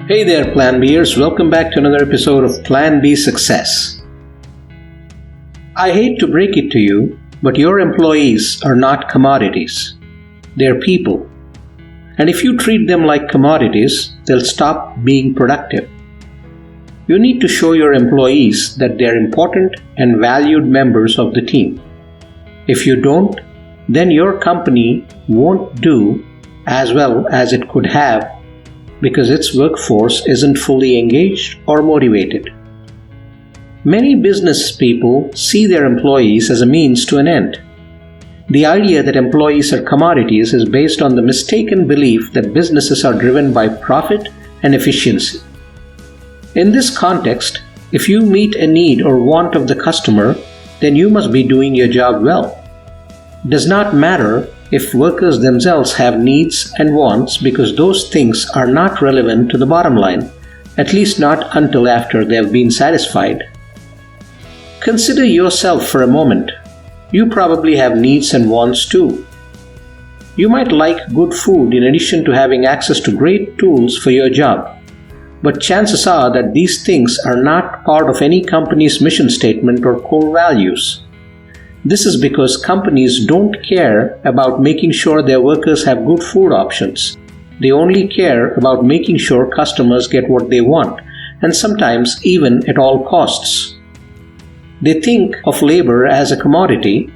Hey there, Plan Bers. Welcome back to another episode of Plan B Success. I hate to break it to you, but your employees are not commodities. They're people. And if you treat them like commodities, they'll stop being productive. You need to show your employees that they're important and valued members of the team. If you don't, then your company won't do as well as it could have because its workforce isn't fully engaged or motivated. Many business people see their employees as a means to an end. The idea that employees are commodities is based on the mistaken belief that businesses are driven by profit and efficiency. In this context, if you meet a need or want of the customer, then you must be doing your job well. It does not matter if workers themselves have needs and wants because those things are not relevant to the bottom line, at least not until after they have been satisfied. Consider yourself for a moment. You probably have needs and wants too. You might like good food in addition to having access to great tools for your job. But chances are that these things are not part of any company's mission statement or core values. This is because companies don't care about making sure their workers have good food options. They only care about making sure customers get what they want, and sometimes even at all costs. They think of labor as a commodity,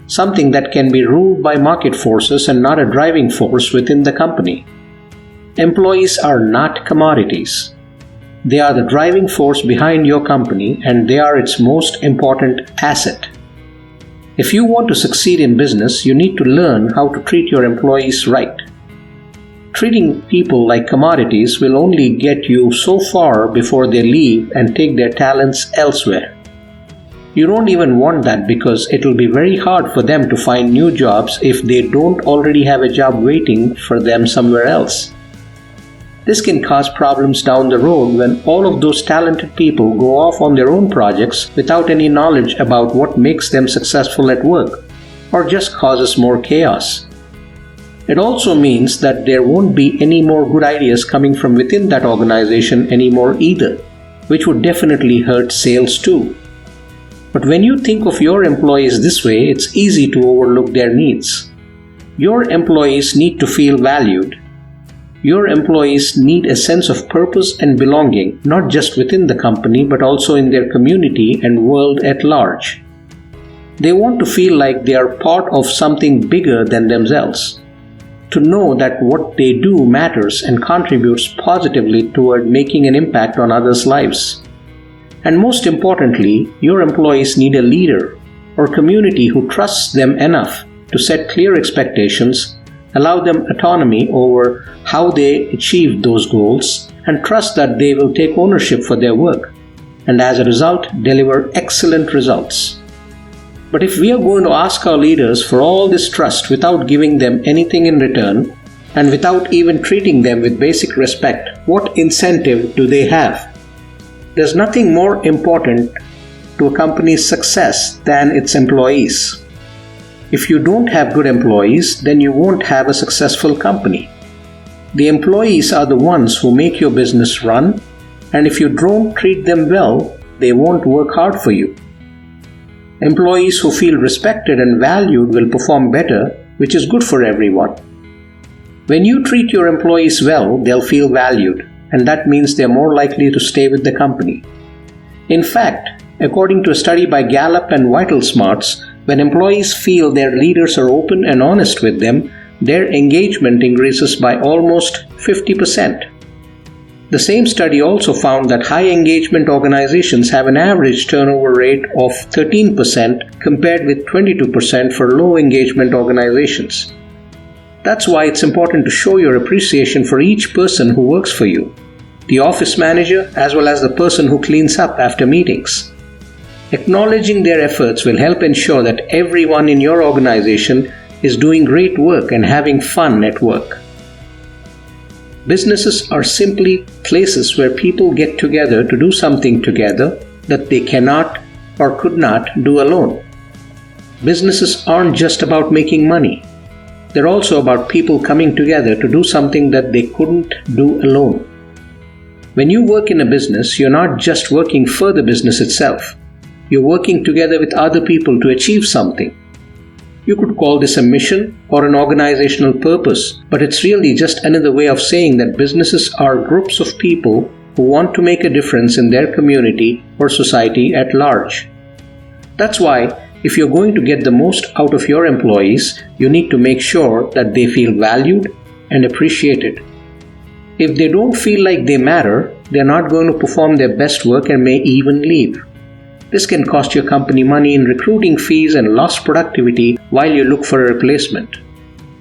something that can be ruled by market forces and not a driving force within the company. Employees are not commodities. They are the driving force behind your company and they are its most important asset. If you want to succeed in business, you need to learn how to treat your employees right. Treating people like commodities will only get you so far before they leave and take their talents elsewhere. You don't even want that because it will be very hard for them to find new jobs if they don't already have a job waiting for them somewhere else. This can cause problems down the road when all of those talented people go off on their own projects without any knowledge about what makes them successful at work, or just causes more chaos. It also means that there won't be any more good ideas coming from within that organization anymore either, which would definitely hurt sales too. But when you think of your employees this way, it's easy to overlook their needs. Your employees need to feel valued. Your employees need a sense of purpose and belonging, not just within the company, but also in their community and world at large. They want to feel like they are part of something bigger than themselves, to know that what they do matters and contributes positively toward making an impact on others' lives. And most importantly, your employees need a leader or community who trusts them enough to set clear expectations, allow them autonomy over how they achieve those goals, and trust that they will take ownership for their work, and as a result, deliver excellent results. But if we are going to ask our leaders for all this trust without giving them anything in return, and without even treating them with basic respect, what incentive do they have? There's nothing more important to a company's success than its employees. If you don't have good employees, then you won't have a successful company. The employees are the ones who make your business run, and if you don't treat them well, they won't work hard for you. Employees who feel respected and valued will perform better, which is good for everyone. When you treat your employees well, they'll feel valued, and that means they're more likely to stay with the company. In fact, according to a study by Gallup and Vital Smarts, when employees feel their leaders are open and honest with them, their engagement increases by almost 50%. The same study also found that high engagement organizations have an average turnover rate of 13% compared with 22% for low engagement organizations. That's why it's important to show your appreciation for each person who works for you, the office manager as well as the person who cleans up after meetings. Acknowledging their efforts will help ensure that everyone in your organization is doing great work and having fun at work. Businesses are simply places where people get together to do something together that they cannot or could not do alone. Businesses aren't just about making money. They're also about people coming together to do something that they couldn't do alone. When you work in a business, you're not just working for the business itself. You're working together with other people to achieve something. You could call this a mission or an organizational purpose, but it's really just another way of saying that businesses are groups of people who want to make a difference in their community or society at large. That's why, if you're going to get the most out of your employees, you need to make sure that they feel valued and appreciated. If they don't feel like they matter, they're not going to perform their best work and may even leave. This can cost your company money in recruiting fees and lost productivity while you look for a replacement.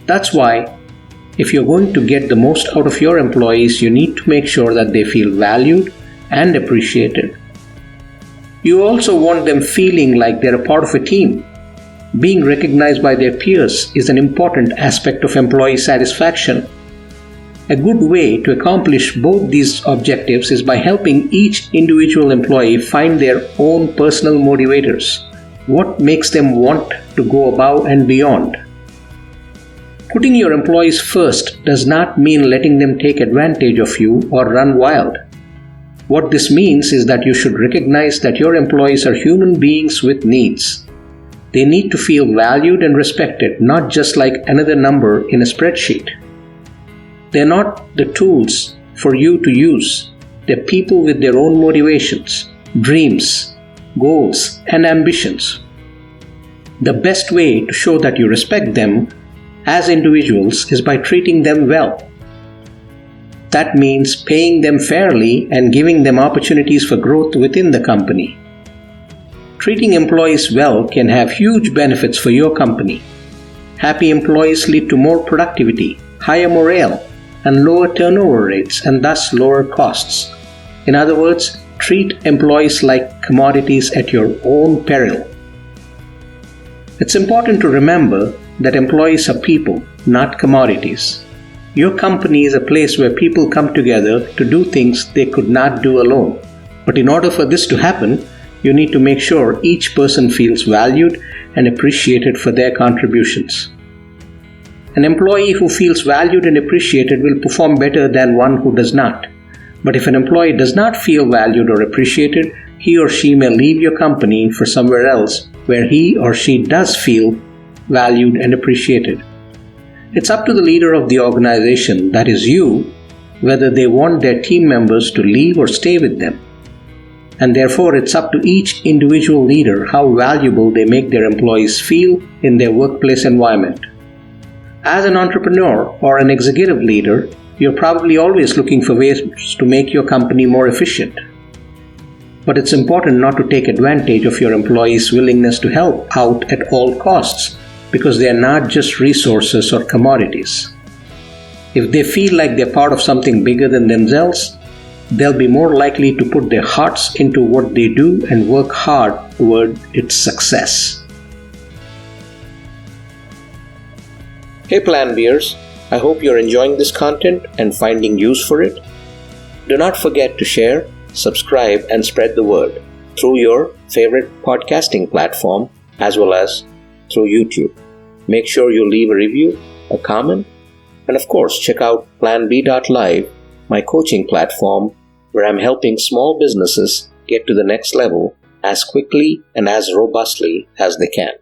That's why, if you're going to get the most out of your employees, you need to make sure that they feel valued and appreciated. You also want them feeling like they're a part of a team. Being recognized by their peers is an important aspect of employee satisfaction. A good way to accomplish both these objectives is by helping each individual employee find their own personal motivators. What makes them want to go above and beyond? Putting your employees first does not mean letting them take advantage of you or run wild. What this means is that you should recognize that your employees are human beings with needs. They need to feel valued and respected, not just like another number in a spreadsheet. They're not the tools for you to use. They're people with their own motivations, dreams, goals, and ambitions. The best way to show that you respect them as individuals is by treating them well. That means paying them fairly and giving them opportunities for growth within the company. Treating employees well can have huge benefits for your company. Happy employees lead to more productivity, higher morale, and lower turnover rates, and thus lower costs. In other words, treat employees like commodities at your own peril. It's important to remember that employees are people, not commodities. Your company is a place where people come together to do things they could not do alone. But in order for this to happen, you need to make sure each person feels valued and appreciated for their contributions. An employee who feels valued and appreciated will perform better than one who does not. But if an employee does not feel valued or appreciated, he or she may leave your company for somewhere else where he or she does feel valued and appreciated. It's up to the leader of the organization, that is you, whether they want their team members to leave or stay with them. And therefore, it's up to each individual leader how valuable they make their employees feel in their workplace environment. As an entrepreneur or an executive leader, you're probably always looking for ways to make your company more efficient. But it's important not to take advantage of your employees' willingness to help out at all costs, because they are not just resources or commodities. If they feel like they're part of something bigger than themselves, they'll be more likely to put their hearts into what they do and work hard toward its success. Hey Plan Bers, I hope you're enjoying this content and finding use for it. Do not forget to share, subscribe, and spread the word through your favorite podcasting platform as well as through YouTube. Make sure you leave a review, a comment, and of course check out planb.live, my coaching platform where I'm helping small businesses get to the next level as quickly and as robustly as they can.